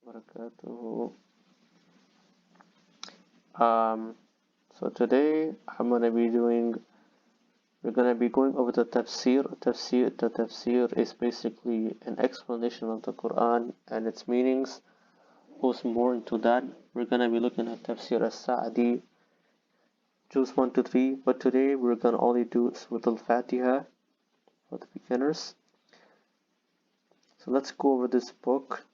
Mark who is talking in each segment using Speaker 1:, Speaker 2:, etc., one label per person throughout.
Speaker 1: Wabarakatuh. Um, so today we're gonna be going over the Tafseer. The Tafseer is basically an explanation of the Quran and its meanings. Goes more into that. We're gonna be looking at Tafseer As-Saadi, Juz 1 to 3. But today we're gonna only do Surah Al-Fatiha for the beginners. So let's go over this book.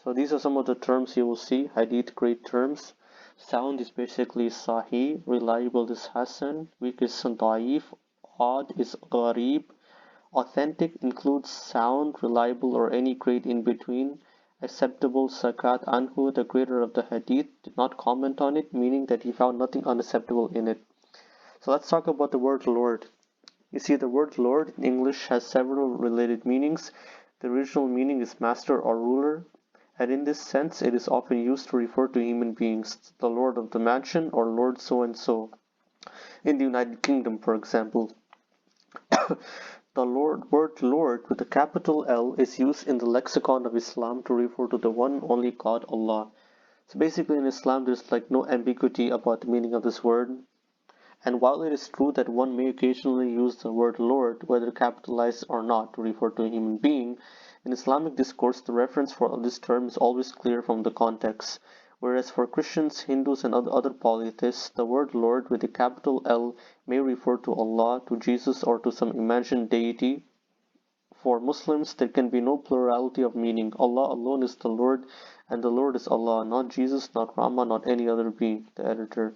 Speaker 1: So these are some of the terms you will see. Hadith, great terms. Sound is basically Sahih, reliable is Hasan, weak is Da'if, odd is Gharib. Authentic includes sound, reliable, or any grade in between. Acceptable, Sakat Anhu, the creator of the Hadith, did not comment on it, meaning that he found nothing unacceptable in it. So let's talk about the word Lord. You see, the word Lord in English has several related meanings. The original meaning is master or ruler, and in this sense it is often used to refer to human beings, the Lord of the mansion or Lord so-and-so. In the United Kingdom, for example, the word Lord with a capital L is used in the lexicon of Islam to refer to the one only God, Allah. So basically in Islam there's like no ambiguity about the meaning of this word. And while it is true that one may occasionally use the word Lord, whether capitalized or not, to refer to a human being, in Islamic discourse the reference for this term is always clear from the context. Whereas for Christians, Hindus, and other polytheists, the word Lord with a capital L may refer to Allah, to Jesus, or to some imagined deity. For Muslims, there can be no plurality of meaning. Allah alone is the Lord, and the Lord is Allah, not Jesus, not Rama, not any other being. The editor.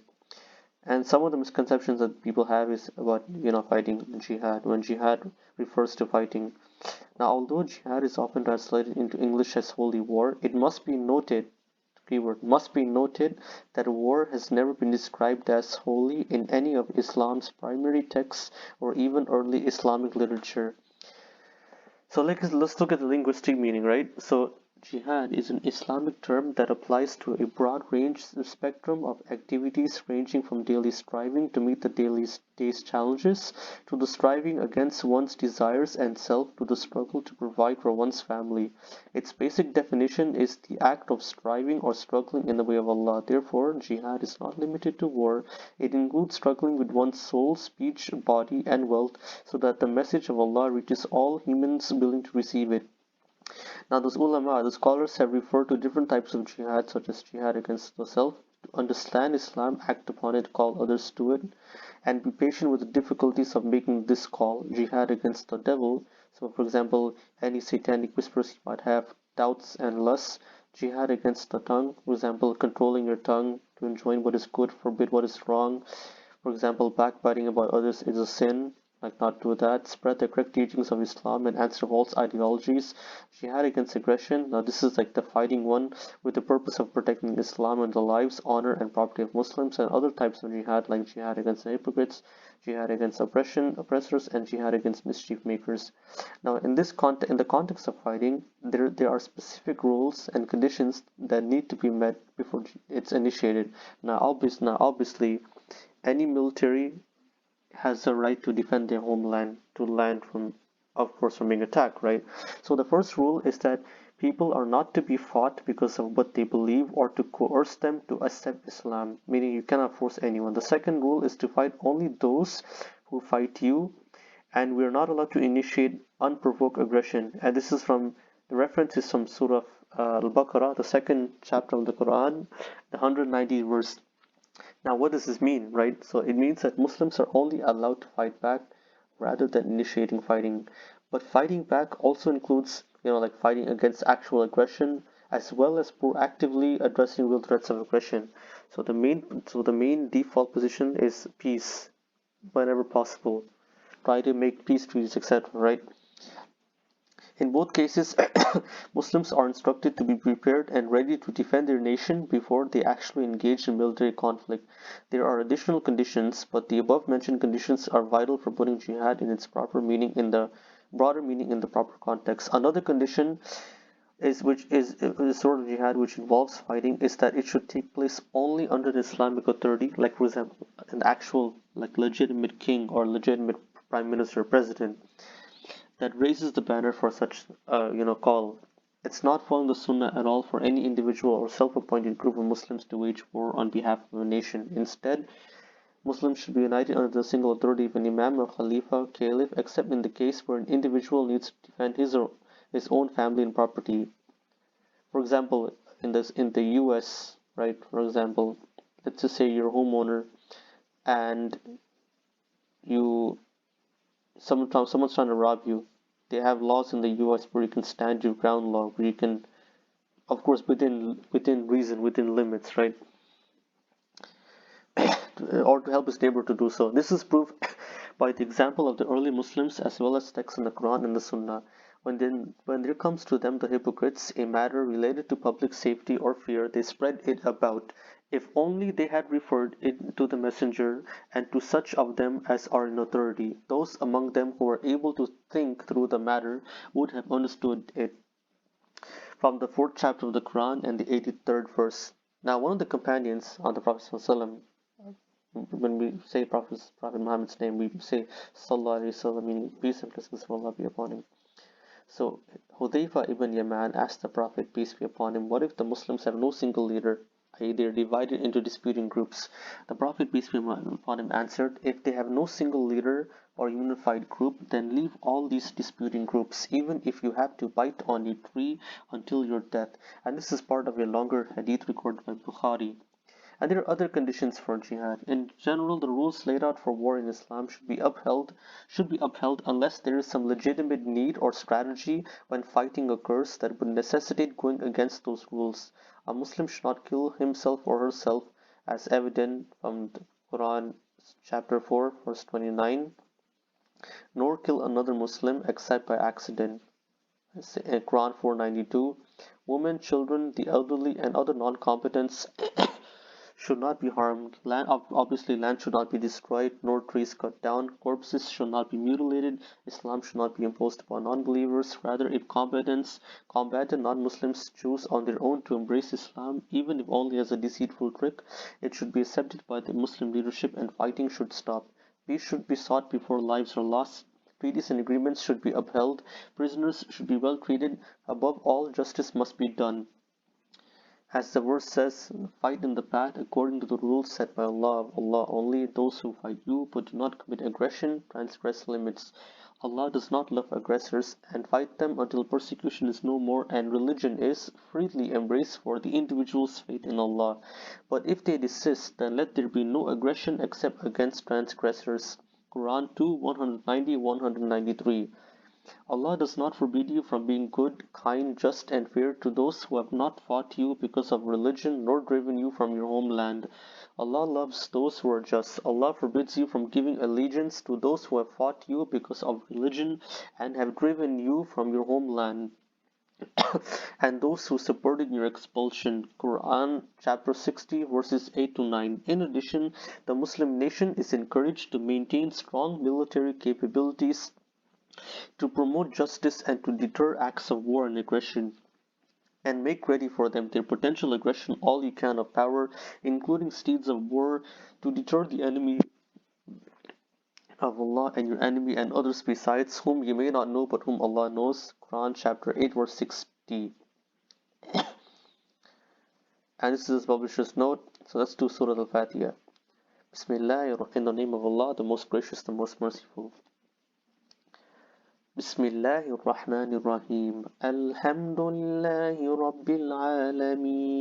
Speaker 1: And some of the misconceptions that people have is about fighting jihad, when jihad refers to fighting. Now, although jihad is often translated into English as holy war, it must be noted, keyword must be noted, that war has never been described as holy in any of Islam's primary texts or even early Islamic literature. So let's look at the linguistic meaning, right? So jihad is an Islamic term that applies to a broad range spectrum of activities ranging from daily striving to meet the day's challenges, to the striving against one's desires and self, to the struggle to provide for one's family. Its basic definition is the act of striving or struggling in the way of Allah. Therefore, jihad is not limited to war. It includes struggling with one's soul, speech, body, and wealth so that the message of Allah reaches all humans willing to receive it. Now, the scholars have referred to different types of jihad, such as jihad against the self, to understand Islam, act upon it, call others to it, and be patient with the difficulties of making this call. Jihad against the devil, so for example, any satanic whispers you might have, doubts and lusts. Jihad against the tongue, for example, controlling your tongue to enjoin what is good, forbid what is wrong. For example, backbiting about others is a sin, like not do that. Spread the correct teachings of Islam and answer false ideologies. Jihad against aggression. Now this is like the fighting one with the purpose of protecting Islam and the lives, honor, and property of Muslims, and other types of jihad like jihad against the hypocrites, jihad against oppressors, and jihad against mischief makers. Now in the context of fighting, there are specific rules and conditions that need to be met before it's initiated. Now obviously any military has the right to defend their homeland, to land from, of course, from being attacked, right? So the first rule is that people are not to be fought because of what they believe or to coerce them to accept Islam, meaning you cannot force anyone. The second rule is to fight only those who fight you, and we are not allowed to initiate unprovoked aggression. And this is from the reference is from Surah Al-Baqarah, the second chapter of the Quran, the 190th verse. Now, what does this mean, right? So it means that Muslims are only allowed to fight back rather than initiating fighting. But fighting back also includes, like fighting against actual aggression as well as proactively addressing real threats of aggression. So the main default position is peace whenever possible. Try to make peace treaties, etc., right? In both cases, Muslims are instructed to be prepared and ready to defend their nation before they actually engage in military conflict. There are additional conditions, but the above-mentioned conditions are vital for putting jihad in its proper meaning in the broader meaning in the proper context. Another condition which is the sort of jihad which involves fighting is that it should take place only under the Islamic authority, like for example, an actual like legitimate king or legitimate prime minister or president. that raises the banner for such call. It's not following the Sunnah at all for any individual or self-appointed group of Muslims to wage war on behalf of a nation. Instead, Muslims should be united under the single authority of an Imam or Khalifa, Caliph, except in the case where an individual needs to defend his or his own family and property. For example, in the US, right? For example, let's just say you're a homeowner and you someone's trying to rob you. They have laws in the US where you can stand your ground law, where you can, of course, within reason, within limits, right? Or to help his neighbor to do so. This is proof by the example of the early Muslims as well as texts in the Quran and the Sunnah. When there comes to them the hypocrites a matter related to public safety or fear, they spread it about. If only they had referred it to the messenger and to such of them as are in authority, those among them who are able to think through the matter would have understood it. From the 4th chapter of the Quran and the 83rd verse. Now one of the companions of the Prophet ﷺ, when we say Prophet Muhammad's name, we say Sallallahu Alaihi Wasallam, meaning peace and blessings of Allah be upon him. So Hudayfa ibn Yaman asked the Prophet, peace be upon him, what if the Muslims have no single leader, i.e. they are divided into disputing groups? The Prophet, peace be upon him, answered, if they have no single leader or unified group, then leave all these disputing groups, even if you have to bite on a tree until your death. And this is part of a longer hadith recorded by Bukhari. And there are other conditions for jihad. In general, the rules laid out for war in Islam should be upheld unless there is some legitimate need or strategy when fighting occurs that would necessitate going against those rules. A Muslim should not kill himself or herself, as evident from the Quran chapter 4 verse 29, nor kill another Muslim except by accident. Quran 492. Women, children, the elderly, and other non-combatants should not be harmed. Obviously, land should not be destroyed, nor trees cut down. Corpses should not be mutilated. Islam should not be imposed upon non-believers. Rather, if combatant non-Muslims choose on their own to embrace Islam, even if only as a deceitful trick, it should be accepted by the Muslim leadership and fighting should stop. Peace should be sought before lives are lost. Treaties and agreements should be upheld. Prisoners should be well treated. Above all, justice must be done. As the verse says, fight in the path according to the rules set by Allah. Allah only. Those who fight you but do not commit aggression transgress limits. Allah does not love aggressors, and fight them until persecution is no more and religion is freely embraced for the individual's faith in Allah. But if they desist, then let there be no aggression except against transgressors. Quran 2, 190, 193. Allah does not forbid you from being good, kind, just, and fair to those who have not fought you because of religion nor driven you from your homeland. Allah loves those who are just. Allah forbids you from giving allegiance to those who have fought you because of religion and have driven you from your homeland. And those who supported your expulsion. Quran chapter 60 verses 8 to 9. In addition, the Muslim nation is encouraged to maintain strong military capabilities to promote justice and to deter acts of war and aggression, and make ready for them their potential aggression all you can of power, including steeds of war, to deter the enemy of Allah and your enemy and others besides, whom you may not know but whom Allah knows. Quran chapter 8 verse 60. And this is the publisher's note. So let's do Surah Al-Fatiha. Bismillah, in the name of Allah, the most gracious, the most merciful. بسم الله الرحمن الرحيم الحمد لله رب العالمين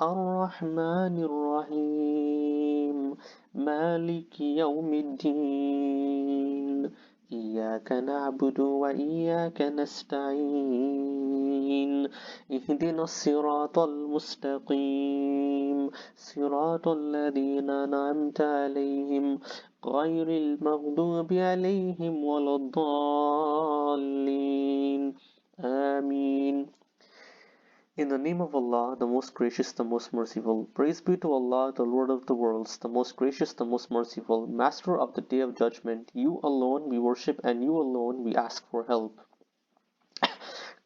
Speaker 1: الرحمن الرحيم مالك يوم الدين إياك نعبد وإياك نستعين اهدنا الصراط المستقيم صراط الذين أنعمت عليهم غير المغضوب عليهم ولا الضالين آمين. In the name of Allah, the most gracious, the most merciful. Praise be to Allah, the Lord of the worlds, the most gracious, the most merciful, Master of the Day of Judgment. You alone we worship and you alone we ask for help.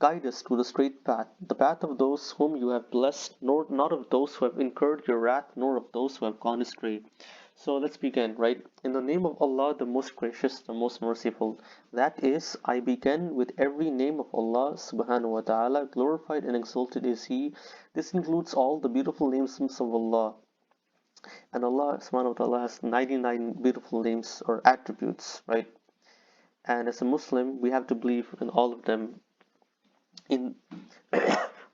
Speaker 1: Guide us to the straight path, the path of those whom you have blessed, nor not of those who have incurred your wrath, nor of those who have gone astray. So let's begin, right? In the name of Allah, the most gracious, the most merciful. That is, I begin with every name of Allah subhanahu wa ta'ala, glorified and exalted is He. This includes all the beautiful names of Allah. And Allah subhanahu wa ta'ala has 99 beautiful names or attributes, right? And as a Muslim, we have to believe in all of them. In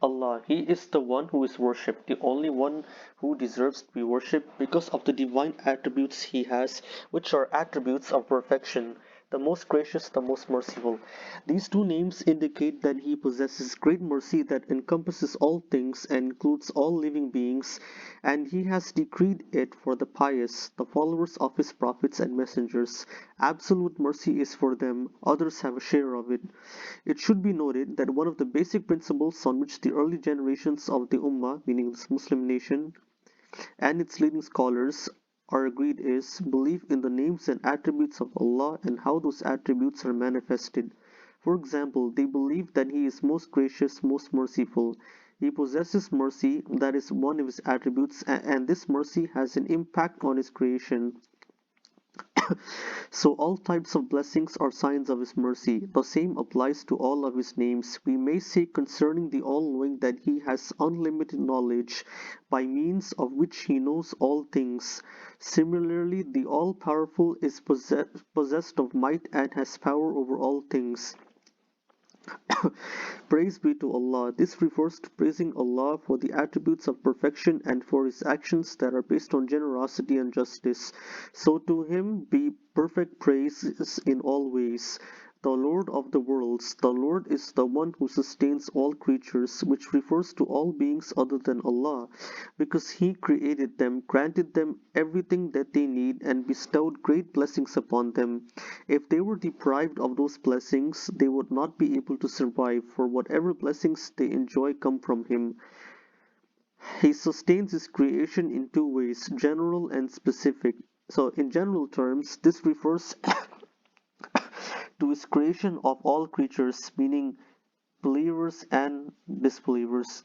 Speaker 1: Allah, He is the one who is worshipped, the only one who deserves to be worshipped because of the divine attributes He has, which are attributes of perfection, the most gracious, the most merciful. These two names indicate that He possesses great mercy that encompasses all things and includes all living beings, and He has decreed it for the pious, the followers of His prophets and messengers. Absolute mercy is for them, others have a share of it. It should be noted that one of the basic principles on which the early generations of the Ummah, meaning this Muslim nation, and its leading scholars are agreed is belief in the names and attributes of Allah and how those attributes are manifested. For example, they believe that He is most gracious, most merciful. He possesses mercy, that is one of His attributes, and this mercy has an impact on His creation. So all types of blessings are signs of His mercy. The same applies to all of His names. We may say concerning the All-Knowing that He has unlimited knowledge, by means of which He knows all things. Similarly, the All-Powerful is possessed of might and has power over all things. Praise be to Allah. This refers to praising Allah for the attributes of perfection and for His actions that are based on generosity and justice. So to Him be perfect praises in all ways. The Lord of the worlds, the Lord is the one who sustains all creatures, which refers to all beings other than Allah, because He created them, granted them everything that they need, and bestowed great blessings upon them. If they were deprived of those blessings, they would not be able to survive, for whatever blessings they enjoy come from Him. He sustains His creation in two ways, general and specific. So in general terms, this refers to His creation of all creatures, meaning believers and disbelievers,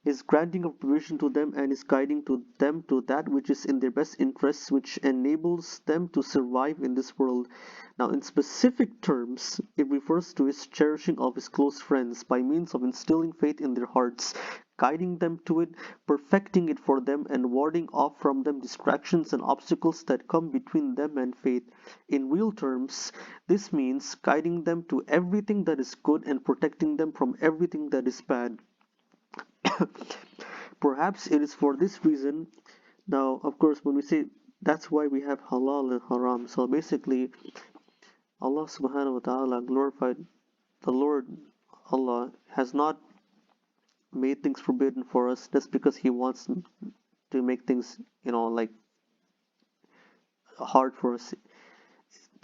Speaker 1: His granting of provision to them and His guiding to them to that which is in their best interests, which enables them to survive in this world. Now, in specific terms, it refers to His cherishing of His close friends by means of instilling faith in their hearts, guiding them to it, perfecting it for them, and warding off from them distractions and obstacles that come between them and faith. In real terms, this means guiding them to everything that is good and protecting them from everything that is bad. Perhaps it is for this reason. Now, of course, when we say that's why we have halal and haram. So basically, Allah subhanahu wa ta'ala glorified the Lord Allah has not made things forbidden for us just because He wants to make things, like hard for us.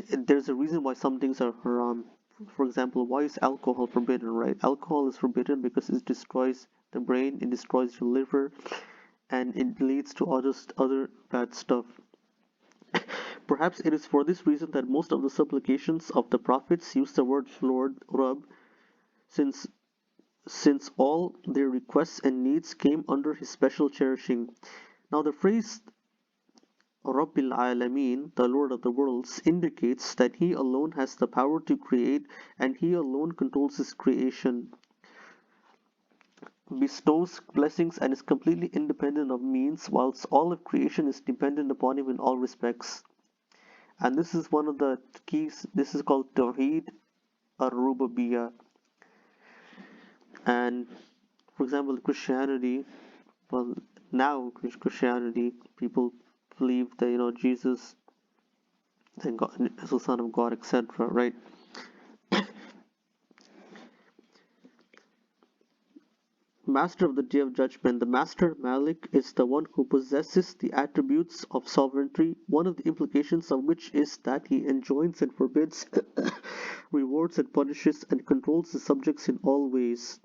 Speaker 1: There's a reason why some things are haram. For example, why is alcohol forbidden, right? Alcohol is forbidden because it destroys the brain, it destroys your liver, and it leads to other bad stuff. Perhaps it is for this reason that most of the supplications of the prophets use the word Lord, Rabb, since all their requests and needs came under His special cherishing. Now the phrase Rabbil Alameen, the Lord of the worlds, indicates that He alone has the power to create and He alone controls His creation, bestows blessings, and is completely independent of means, whilst all of creation is dependent upon Him in all respects. And this is one of the keys. This is called Tawheed ar-Rububiyyah. And for example, Christianity, well, now Christianity, people believe that Jesus and God is the Son of God, etc. Right? Master of the Day of Judgment. The Master Malik is the one who possesses the attributes of sovereignty, one of the implications of which is that he enjoins and forbids, rewards and punishes, and controls his subjects in all ways.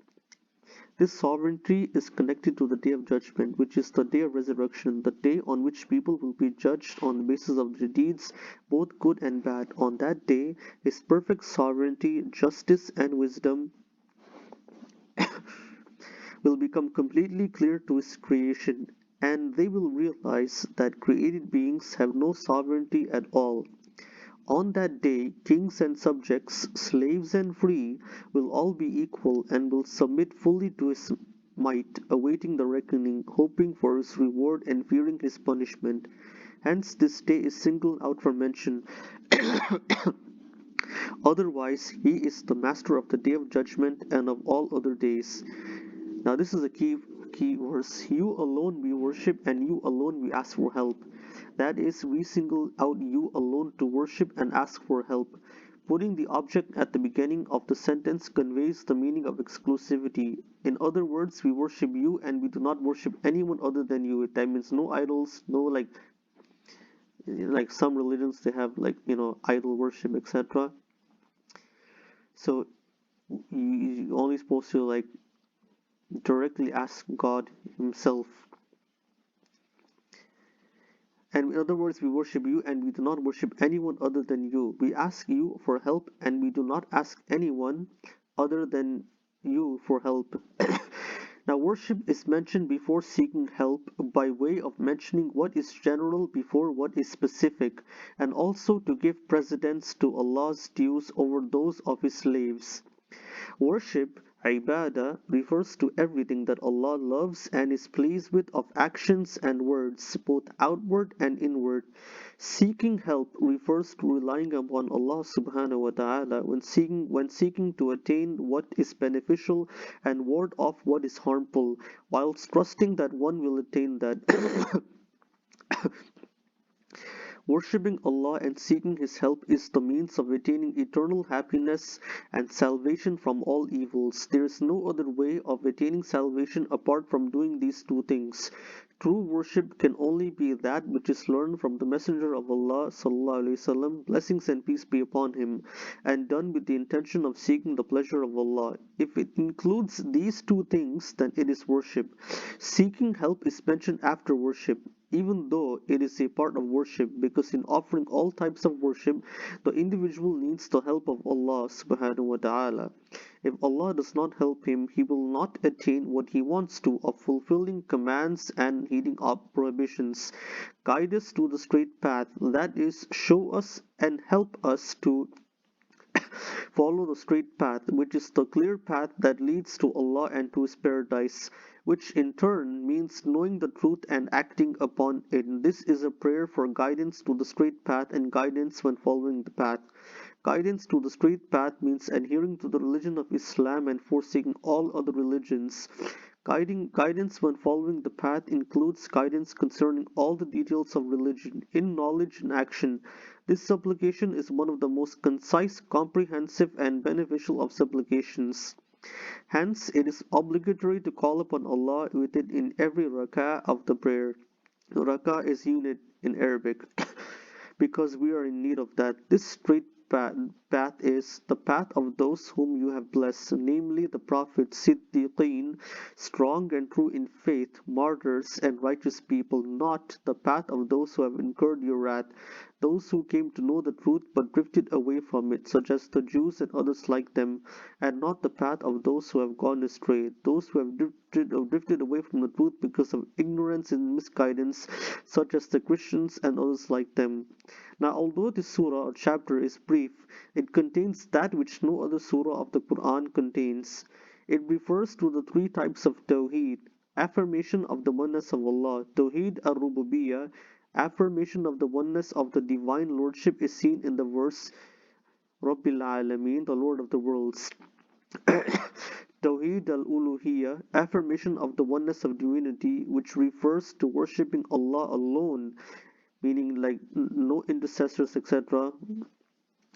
Speaker 1: This sovereignty is connected to the Day of Judgment, which is the Day of Resurrection, the day on which people will be judged on the basis of their deeds, both good and bad. On that day, His perfect sovereignty, justice, and wisdom will become completely clear to his creation, and they will realize that created beings have no sovereignty at all. On that day, kings and subjects, slaves and free, will all be equal and will submit fully to his might, awaiting the reckoning, hoping for his reward and fearing his punishment. Hence, this day is singled out for mention. Otherwise, he is the master of the day of judgment and of all other days. Now, this is a key verse. You alone we worship, and you alone we ask for help. That is, we single out you alone to worship and ask for help. Putting the object at the beginning of the sentence conveys the meaning of exclusivity. In other words, we worship you and we do not worship anyone other than you. That means no idols, no like some religions they have idol worship, etc. So you only supposed to directly ask God Himself. And in other words, we worship you and we do not worship anyone other than you. We ask you for help and we do not ask anyone other than you for help. Now, worship is mentioned before seeking help by way of mentioning what is general before what is specific, and also to give precedence to Allah's dues over those of His slaves. Worship, ibadah, refers to everything that Allah loves and is pleased with of actions and words, both outward and inward. Seeking help refers to relying upon Allah subhanahu wa ta'ala when seeking to attain what is beneficial and ward off what is harmful, whilst trusting that one will attain that. Worshipping Allah and seeking His help is the means of attaining eternal happiness and salvation from all evils. There is no other way of attaining salvation apart from doing these two things. True worship can only be that which is learned from the Messenger of Allah sallallahu blessings and peace be upon him, and done with the intention of seeking the pleasure of Allah. If it includes these two things, then it is worship. Seeking help is mentioned after worship, even though it is a part of worship, because in offering all types of worship, the individual needs the help of Allah subhanahu wa ta'ala. If Allah does not help him, he will not attain what he wants to of fulfilling commands and heeding up prohibitions. Guide us to the straight path, that is, show us and help us to follow the straight path, which is the clear path that leads to Allah and to His paradise, which in turn means knowing the truth and acting upon it. This is a prayer for guidance to the straight path and guidance when following the path. Guidance to the straight path means adhering to the religion of Islam and forsaking all other religions. Guidance when following the path includes guidance concerning all the details of religion, in knowledge and action. This supplication is one of the most concise, comprehensive, and beneficial of supplications. Hence, it is obligatory to call upon Allah with it in every rak'ah of the prayer. Rak'ah is unit in Arabic because we are in need of that. This straight path is the path of those whom you have blessed, namely the prophets, Siddiqeen, strong and true in faith, martyrs, and righteous people, not the path of those who have incurred your wrath, those who came to know the truth but drifted away from it, such as the Jews and others like them, and not the path of those who have gone astray, those who have drifted away from the truth because of ignorance and misguidance, such as the Christians and others like them. Now, although this surah or chapter is brief, it contains that which no other surah of the Quran contains. It refers to the three types of Tawheed: affirmation of the oneness of Allah, Tawheed al-Rububiyyah, affirmation of the oneness of the divine lordship is seen in the verse Rabbil Alameen, the Lord of the worlds. Tawheed al-Uluhiyyah, affirmation of the oneness of divinity, which refers to worshipping Allah alone, meaning like no intercessors, etc.,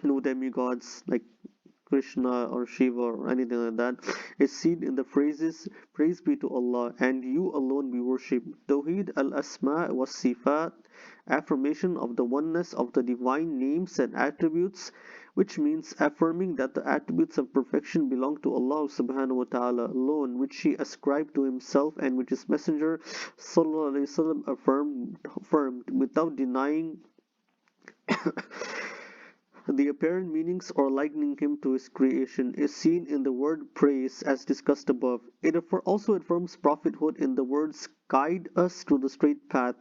Speaker 1: no demigods like Krishna or Shiva or anything like that, is seen in the phrases Praise be to Allah and you alone we worship. Tawheed al-Asma wa Sifat, affirmation of the oneness of the divine names and attributes, which means affirming that the attributes of perfection belong to Allah subhanahu wa ta'ala alone, which He ascribed to Himself and which His Messenger sallallahu alaihi wasallam affirmed without denying The apparent meanings or likening him to his creation is seen in the word praise as discussed above. It also affirms prophethood in the words guide us to the straight path,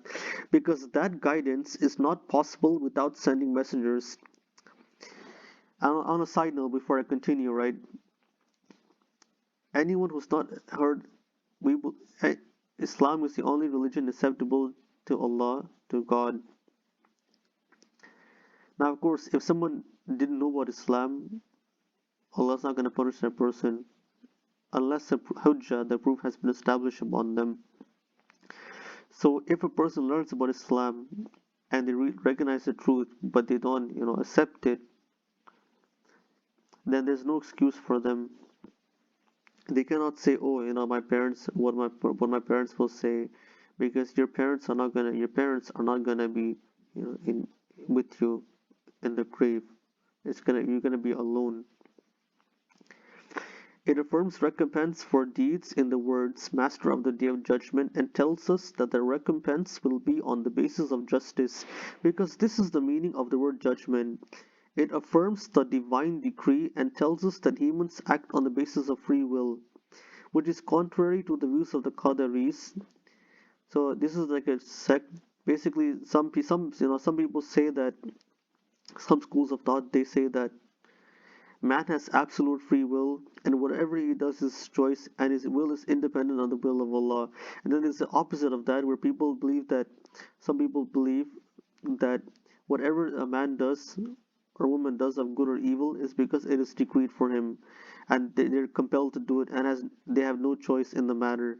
Speaker 1: because that guidance is not possible without sending messengers. On a side note, before I continue, right, anyone who's not heard, we Islam is the only religion acceptable to Allah, to God. Now, of course, if someone didn't know about Islam, Allah's not going to punish that person unless the hujjah, the proof, has been established upon them. So, if a person learns about Islam and they recognize the truth, but they don't, accept it, then there's no excuse for them. They cannot say, "Oh, my parents, what my parents will say," because your parents are not gonna be, in with you in the grave. You're gonna be alone. It affirms recompense for deeds in the words "Master of the Day of Judgment" and tells us that the recompense will be on the basis of justice, because this is the meaning of the word judgment. It affirms the divine decree and tells us that humans act on the basis of free will, which is contrary to the views of the Qadaris. So this is like a sect. Basically, some people say that, some schools of thought, they say that man has absolute free will, and whatever he does is choice, and his will is independent of the will of Allah. And then there's the opposite of that, where some people believe that whatever a man does or woman does of good or evil is because it is decreed for him, and they're compelled to do it, and they have no choice in the matter.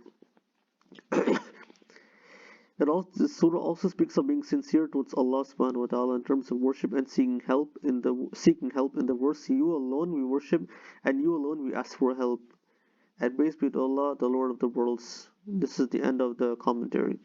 Speaker 1: The surah also speaks of being sincere towards Allah subhanahu wa ta'ala in terms of worship and seeking help in the verse, "You alone we worship, and you alone we ask for help. And praise be to Allah, the Lord of the worlds." This is the end of the commentary.